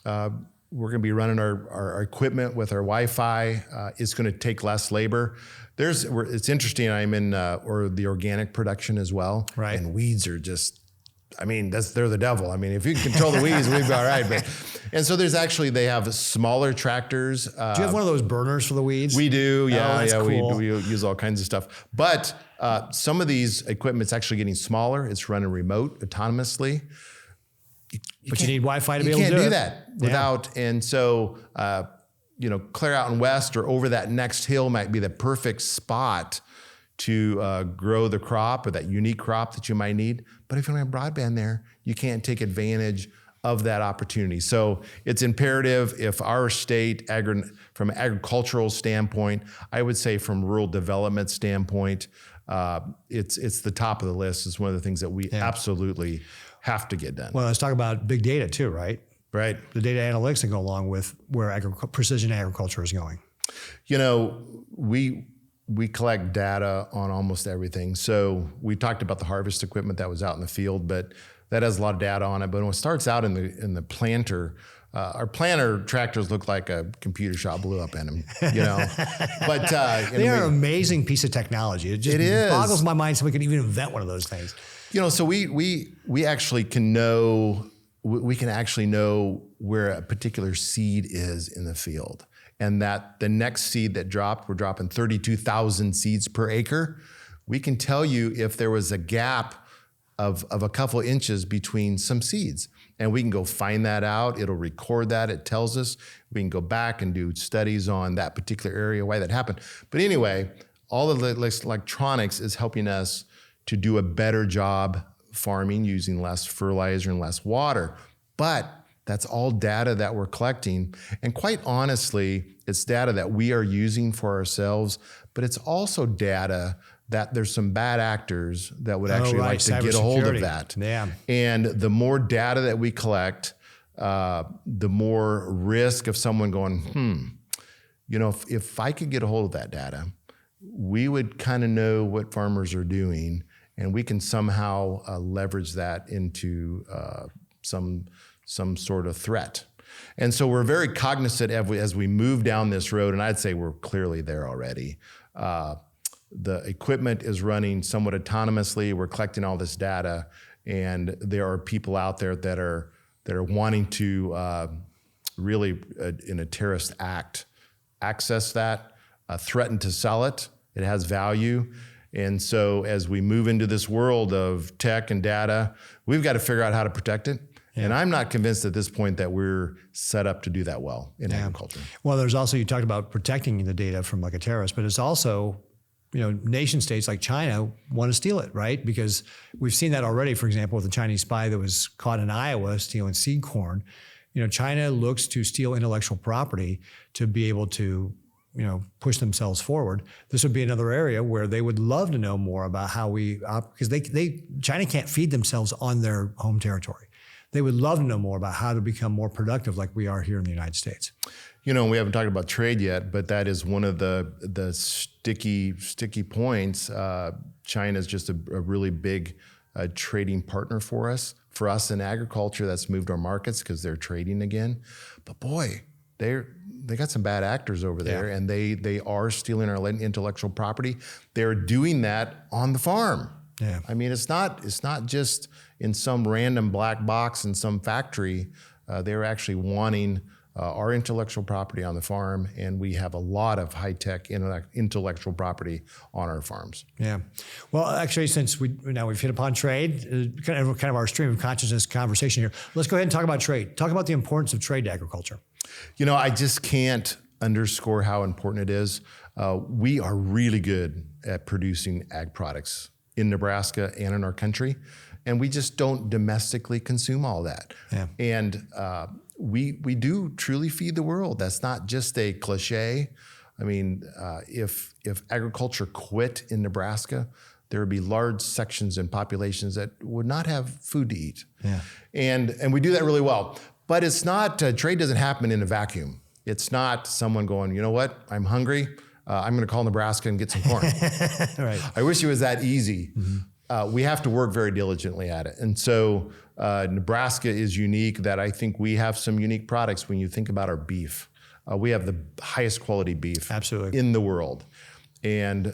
B: we're going to be running our equipment with our Wi-Fi. It's going to take less labor. It's interesting. I'm in the organic production as well,
A: right?
B: And weeds are just, they're the devil. If you can control the weeds, we'd be all right. And so they have smaller tractors.
A: Do you have one of those burners for the weeds?
B: We do, yeah,
A: cool.
B: we use all kinds of stuff. But some of these equipment's actually getting smaller. It's running remote, autonomously.
A: But you need Wi-Fi to be able to do it.
B: You can't do that without, and so, clear out and west or over that next hill might be the perfect spot to grow the crop or that unique crop that you might need. But if you don't have broadband there, you can't take advantage of that opportunity. So it's imperative if our state, from an agricultural standpoint, I would say from rural development standpoint, it's the top of the list. It's one of the things that we absolutely have to get done.
A: Well, let's talk about big data too, right?
B: Right.
A: The data analytics that go along with where precision agriculture is going.
B: We collect data on almost everything. So we talked about the harvest equipment that was out in the field, but that has a lot of data on it. But when it starts out in the planter, our planter tractors look like a computer shop blew up in them, But
A: they are an amazing piece of technology. It just boggles my mind somebody could even invent one of those things.
B: So we actually can know. We can actually know where a particular seed is in the field, and that the next seed that dropped, we're dropping 32,000 seeds per acre. We can tell you if there was a gap of a couple inches between some seeds, and we can go find that out. It'll record that. It tells us. We can go back and do studies on that particular area, why that happened. But anyway, all of the electronics is helping us to do a better job farming using less fertilizer and less water. But That's all data that we're collecting. And quite honestly, it's data that we are using for ourselves, but it's also data that there's some bad actors that would actually like to get a hold of that.
A: Yeah.
B: And the more data that we collect, the more risk of someone going, if I could get a hold of that data, we would kind of know what farmers are doing, and we can somehow leverage that into some sort of threat. And so we're very cognizant as we move down this road, and I'd say we're clearly there already. The equipment is running somewhat autonomously. We're collecting all this data, and there are people out there that are wanting to really, in a terrorist act, access that, threaten to sell it. It has value. And so as we move into this world of tech and data, we've got to figure out how to protect it. Yeah. And I'm not convinced at this point that we're set up to do that well in agriculture.
A: Well, there's also, you talked about protecting the data from like a terrorist, but it's also, nation states like China want to steal it, right? Because we've seen that already, for example, with the Chinese spy that was caught in Iowa stealing seed corn. China looks to steal intellectual property to be able to, push themselves forward. This would be another area where they would love to know more about how we, because China can't feed themselves on their home territory. They would love to know more about how to become more productive like we are here in the United States.
B: We haven't talked about trade yet, but that is one of the sticky points. China is just a really big trading partner for us. For us in agriculture, that's moved our markets because they're trading again. But boy, they got some bad actors over there, and they are stealing our intellectual property. They're doing that on the farm. Yeah. I mean, it's not just in some random black box in some factory. They're actually wanting our intellectual property on the farm, and we have a lot of high-tech intellectual property on our farms.
A: Yeah. Well, actually, since we've hit upon trade, kind of our stream of consciousness conversation here, let's go ahead and talk about trade. Talk about the importance of trade to agriculture.
B: I just can't underscore how important it is. We are really good at producing ag products in Nebraska and in our country, and we just don't domestically consume all that. Yeah. And we do truly feed the world. That's not just a cliche. I mean, if agriculture quit in Nebraska, there would be large sections and populations that would not have food to eat. Yeah. And we do that really well. But it's not, trade doesn't happen in a vacuum. It's not someone going, you know what, I'm hungry. I'm going to call Nebraska and get some corn. Right. I wish it was that easy. Mm-hmm. We have to work very diligently at it. And so Nebraska is unique that I think we have some unique products when you think about our beef. We have the highest quality beef in the world. And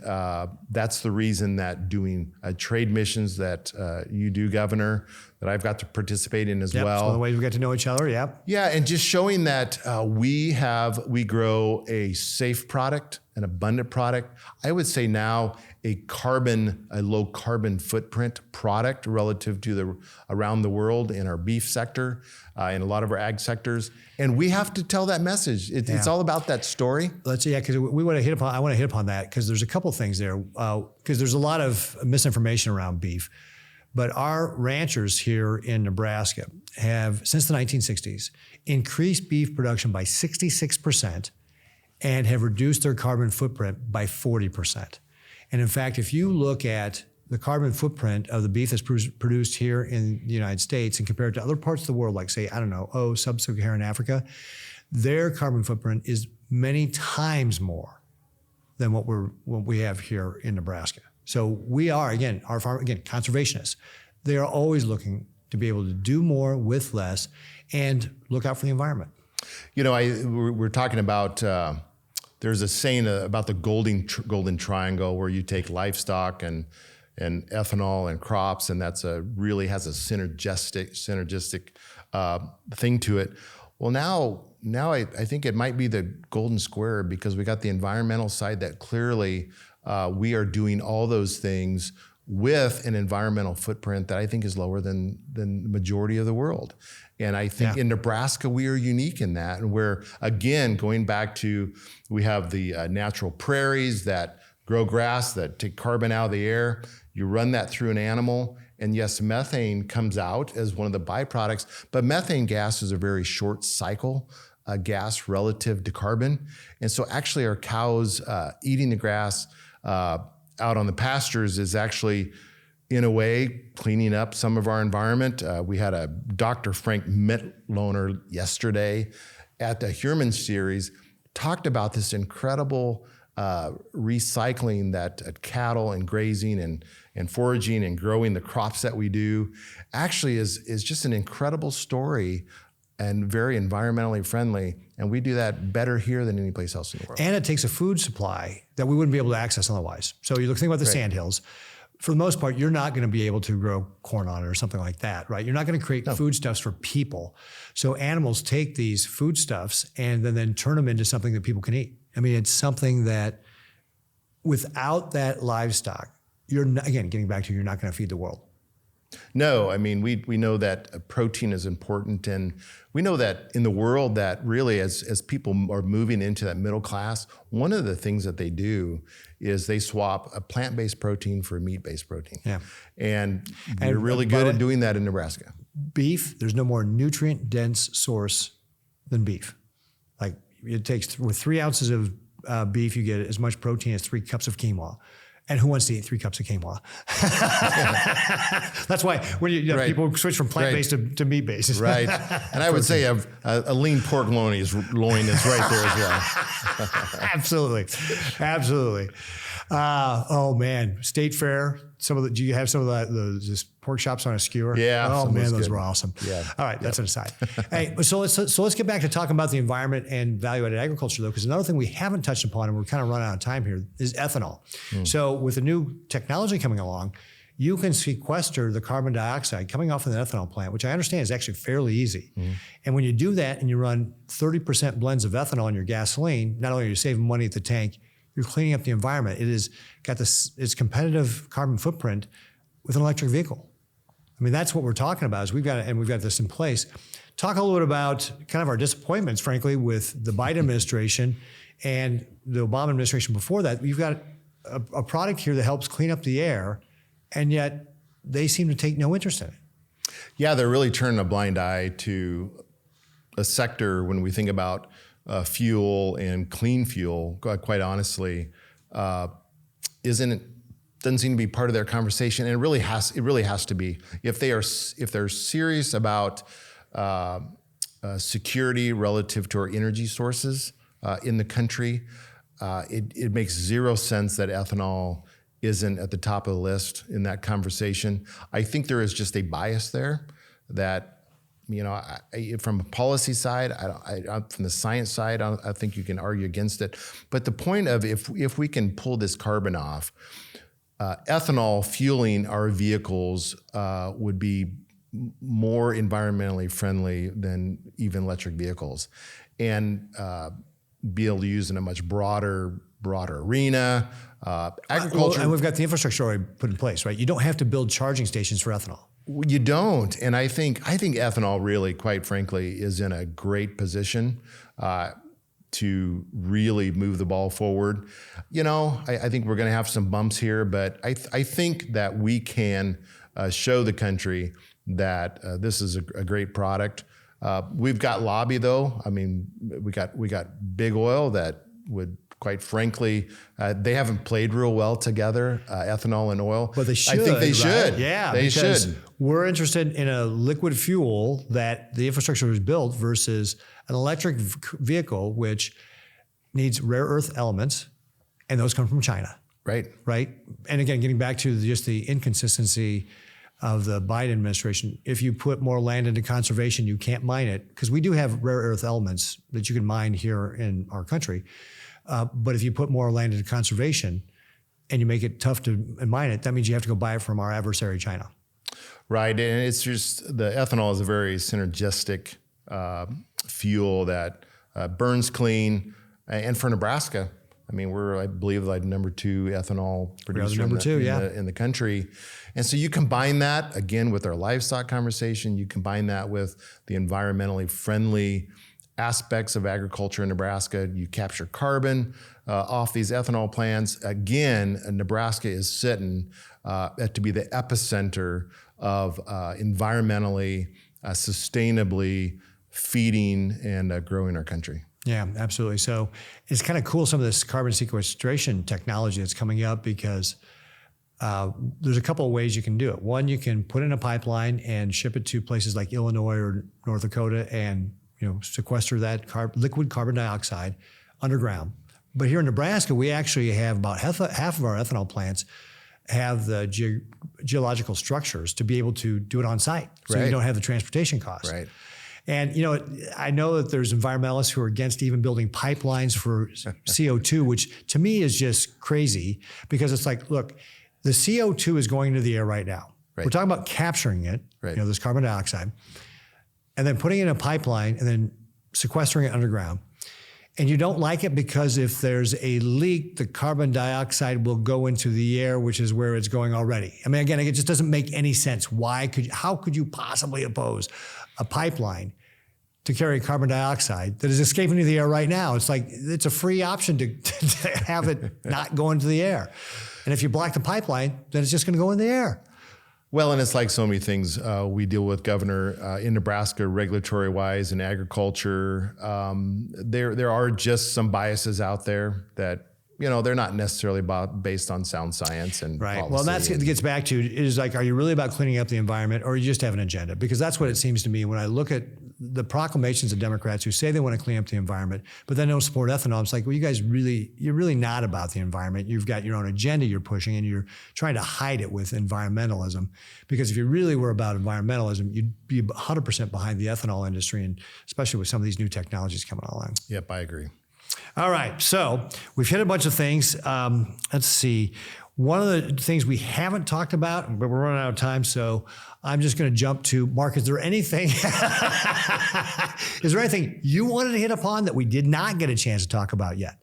B: that's the reason that doing trade missions that you do, Governor, that I've got to participate in as well.
A: That's one of the ways we get to know each other,
B: Yeah, and just showing that we grow a safe product, an abundant product. I would say now a low carbon footprint product relative to around the world in our beef sector, in a lot of our ag sectors. And we have to tell that message. It's all about that story.
A: Because I want to hit upon that because there's a couple things there. Because there's a lot of misinformation around beef. But our ranchers here in Nebraska have, since the 1960s, increased beef production by 66% and have reduced their carbon footprint by 40%. And in fact, if you look at the carbon footprint of the beef that's produced here in the United States and compared to other parts of the world, like say, sub-Saharan Africa, their carbon footprint is many times more than what we have here in Nebraska. So we are, conservationists. They are always looking to be able to do more with less and look out for the environment.
B: We're talking about, there's a saying about the golden triangle where you take livestock and ethanol and crops, and that's really has a synergistic thing to it. Well, now I think it might be the golden square because we got the environmental side that clearly we are doing all those things with an environmental footprint that I think is lower than the majority of the world. And I think in Nebraska, we are unique in that. And we're, again, going back to, we have the natural prairies that grow grass, that take carbon out of the air. You run that through an animal, And yes, methane comes out as one of the byproducts, but methane gas is a very short cycle gas relative to carbon. And so actually our cows eating the grass out on the pastures is actually, in a way, cleaning up some of our environment. We had a Dr. Frank Mitloner yesterday at the Human Series talked about this incredible recycling that cattle and grazing and foraging and growing the crops that we do actually is just an incredible story and very environmentally friendly. And we do that better here than any place else in the world.
A: And it takes a food supply that we wouldn't be able to access otherwise. So you think about the sandhills. For the most part, you're not going to be able to grow corn on it or something like that, right? You're not going to create foodstuffs for people. So animals take these foodstuffs and then turn them into something that people can eat. I mean, it's something that without that livestock, you're not, again, getting back to you're not going to feed the world.
B: No, I mean, we know that protein is important, and we know that in the world that really as people are moving into that middle class, one of the things that they do is they swap a plant-based protein for a meat-based protein.
A: Yeah.
B: And we're really good at doing that in Nebraska.
A: Beef, there's no more nutrient-dense source than beef. Like it takes, with 3 ounces of beef, you get as much protein as 3 cups of quinoa. And who wants to eat 3 cups of quinoa? That's why when people switch from plant-based to meat-based.
B: Right. And I would say a lean pork loin is right there as well.
A: Absolutely. Absolutely. Oh, man. State Fair. Do you have some of those pork chops on a skewer?
B: Yeah.
A: Oh, man, those were awesome.
B: Yeah.
A: All right, that's an aside. Hey, so let's get back to talking about the environment and value-added agriculture, though, because another thing we haven't touched upon, and we're kind of running out of time here, is ethanol. So with the new technology coming along, you can sequester the carbon dioxide coming off of the ethanol plant, which I understand is actually fairly easy. And when you do that and you run 30% blends of ethanol in your gasoline, not only are you saving money at the tank, you're cleaning up the environment. It has got its competitive carbon footprint with an electric vehicle. I mean, that's what we're talking about. Is we've got this in place. Talk a little bit about kind of our disappointments, frankly, with the Biden administration and the Obama administration before that. You've got a product here that helps clean up the air, and yet they seem to take no interest in it.
B: Yeah, they're really turning a blind eye to a sector when we think about fuel and clean fuel. Quite honestly, doesn't seem to be part of their conversation, and it really has to be. If they're serious about security relative to our energy sources in the country, it makes zero sense that ethanol isn't at the top of the list in that conversation. I think there is just a bias there that, from a policy side, from the science side, I think you can argue against it. But the point of if we can pull this carbon off, ethanol fueling our vehicles would be more environmentally friendly than even electric vehicles, and be able to use in a much broader arena. Agriculture,
A: and we've got the infrastructure already put in place, right? You don't have to build charging stations for ethanol.
B: You don't, and I think ethanol really, quite frankly, is in a great position to really move the ball forward. I think we're going to have some bumps here, but I think that we can show the country that this is a great product. We've got lobby, though. I mean, we got big oil that would, quite frankly, they haven't played real well together, ethanol and oil.
A: But they should.
B: I think they should.
A: Right? Yeah,
B: they
A: because
B: should.
A: We're interested in a liquid fuel that the infrastructure is built versus an electric vehicle, which needs rare earth elements, and those come from China.
B: Right.
A: Right. And again, getting back to just the inconsistency of the Biden administration, if you put more land into conservation, you can't mine it, because we do have rare earth elements that you can mine here in our country. But if you put more land into conservation and you make it tough to mine it, that means you have to go buy it from our adversary, China.
B: Right, and it's just the ethanol is a very synergistic fuel that burns clean. And for Nebraska, I mean, we're, I believe, like number 2 ethanol producer in the country. And so you combine that, again, with our livestock conversation, you combine that with the environmentally friendly aspects of agriculture in Nebraska, you capture carbon off these ethanol plants. Again, Nebraska is sitting to be the epicenter of environmentally, sustainably feeding and growing our country.
A: Yeah, absolutely. So it's kind of cool, some of this carbon sequestration technology that's coming up, because there's a couple of ways you can do it. One, you can put in a pipeline and ship it to places like Illinois or North Dakota and sequester that liquid carbon dioxide underground. But here in Nebraska, we actually have about half of our ethanol plants have the geological structures to be able to do it on site. So you don't have the transportation costs.
B: Right.
A: And, I know that there's environmentalists who are against even building pipelines for CO2, which to me is just crazy, because it's like, look, the CO2 is going into the air right now.
B: Right.
A: We're talking about capturing it, this carbon dioxide, and then putting it in a pipeline and then sequestering it underground. And you don't like it because if there's a leak, the carbon dioxide will go into the air, which is where it's going already. I mean, again, it just doesn't make any sense. How could you possibly oppose a pipeline to carry carbon dioxide that is escaping into the air right now? It's like, it's a free option to have it not go into the air. And if you block the pipeline, then it's just going to go in the air.
B: Well, and it's like so many things we deal with, Governor, in Nebraska, regulatory-wise, in agriculture. There are just some biases out there that, they're not necessarily based on sound science and policy.
A: Well, it gets back to, is like, are you really about cleaning up the environment, or you just have an agenda? Because that's what it seems to me when I look at the proclamations of Democrats who say they want to clean up the environment, but then don't support ethanol. It's like, well, you're really not about the environment. You've got your own agenda you're pushing, and you're trying to hide it with environmentalism. Because if you really were about environmentalism, you'd be 100% behind the ethanol industry, and especially with some of these new technologies coming along.
B: Yep, I agree.
A: All right, so we've hit a bunch of things. Let's see. One of the things we haven't talked about, but we're running out of time, so I'm just going to jump to, Mark, is there anything you wanted to hit upon that we did not get a chance to talk about yet?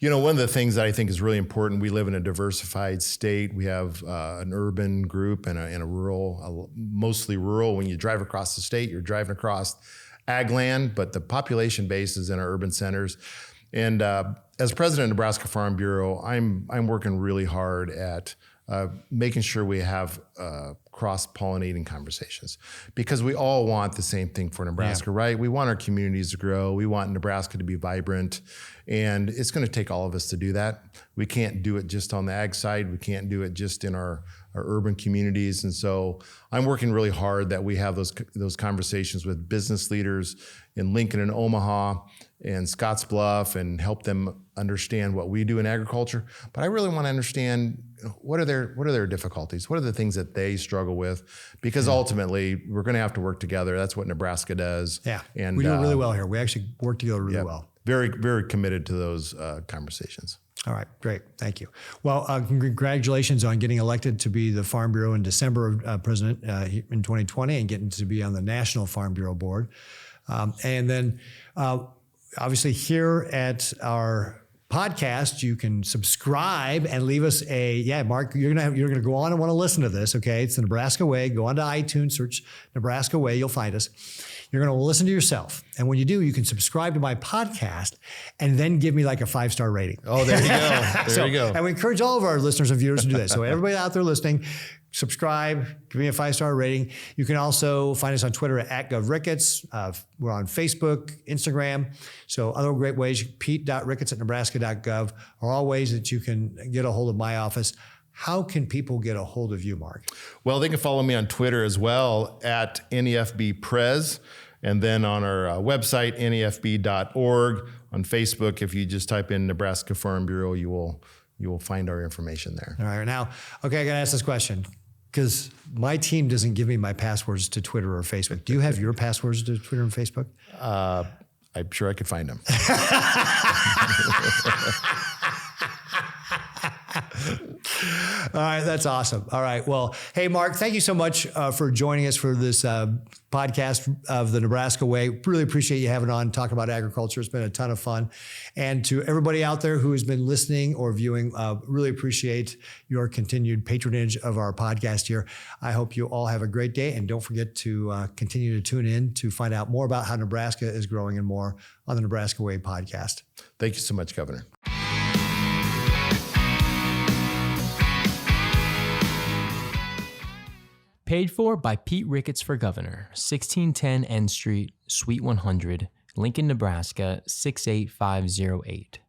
B: One of the things that I think is really important, we live in a diversified state. We have an urban group and a rural, mostly rural. When you drive across the state, you're driving across ag land, but the population base is in our urban centers. And as president of Nebraska Farm Bureau, I'm working really hard at making sure we have cross-pollinating conversations, because we all want the same thing for Nebraska, right? We want our communities to grow. We want Nebraska to be vibrant, and it's going to take all of us to do that. We can't do it just on the ag side. We can't do it just in our urban communities. And so I'm working really hard that we have those conversations with business leaders in Lincoln and Omaha and Scottsbluff, and help them understand what we do in agriculture. But I really want to understand, what are their difficulties? What are the things that they struggle with? Because ultimately, we're going to have to work together. That's what Nebraska does.
A: Yeah,
B: and
A: we do it really well here. We actually work together really well.
B: Very, very committed to those conversations.
A: All right, great. Thank you. Well, congratulations on getting elected to be the Farm Bureau in December president in 2020, and getting to be on the National Farm Bureau Board. And then obviously here at our podcast, you can subscribe and leave us Mark, you're gonna go on and want to listen to this. Okay, it's the Nebraska Way. Go on to iTunes, search Nebraska Way, you'll find us. You're going to listen to yourself, and when you do, you can subscribe to my podcast and then give me like a 5-star rating.
B: Oh, there you go. There you go.
A: And we encourage all of our listeners and viewers to do that. So everybody out there listening, subscribe, give me a 5-star rating. You can also find us on Twitter at @GovRicketts. We're on Facebook, Instagram. So other great ways, pete.ricketts@nebraska.gov are all ways that you can get a hold of my office. How can people get a hold of you, Mark?
B: Well, they can follow me on Twitter as well at NEFBPres. And then on our website, nefb.org. On Facebook, if you just type in Nebraska Farm Bureau, you will find our information there.
A: All right. Now, okay, I got to ask this question, because my team doesn't give me my passwords to Twitter or Facebook. Do you have your passwords to Twitter and Facebook?
B: I'm sure I could find them.
A: All right, that's awesome. All right, well, hey, Mark, thank you so much for joining us for this podcast of the Nebraska Way. Really appreciate you having on, talking about agriculture. It's been a ton of fun. And to everybody out there who has been listening or viewing, really appreciate your continued patronage of our podcast here. I hope you all have a great day, and don't forget to continue to tune in to find out more about how Nebraska is growing and more on the Nebraska Way podcast.
B: Thank you so much, Governor.
C: Paid for by Pete Ricketts for Governor, 1610 N Street, Suite 100, Lincoln, Nebraska, 68508.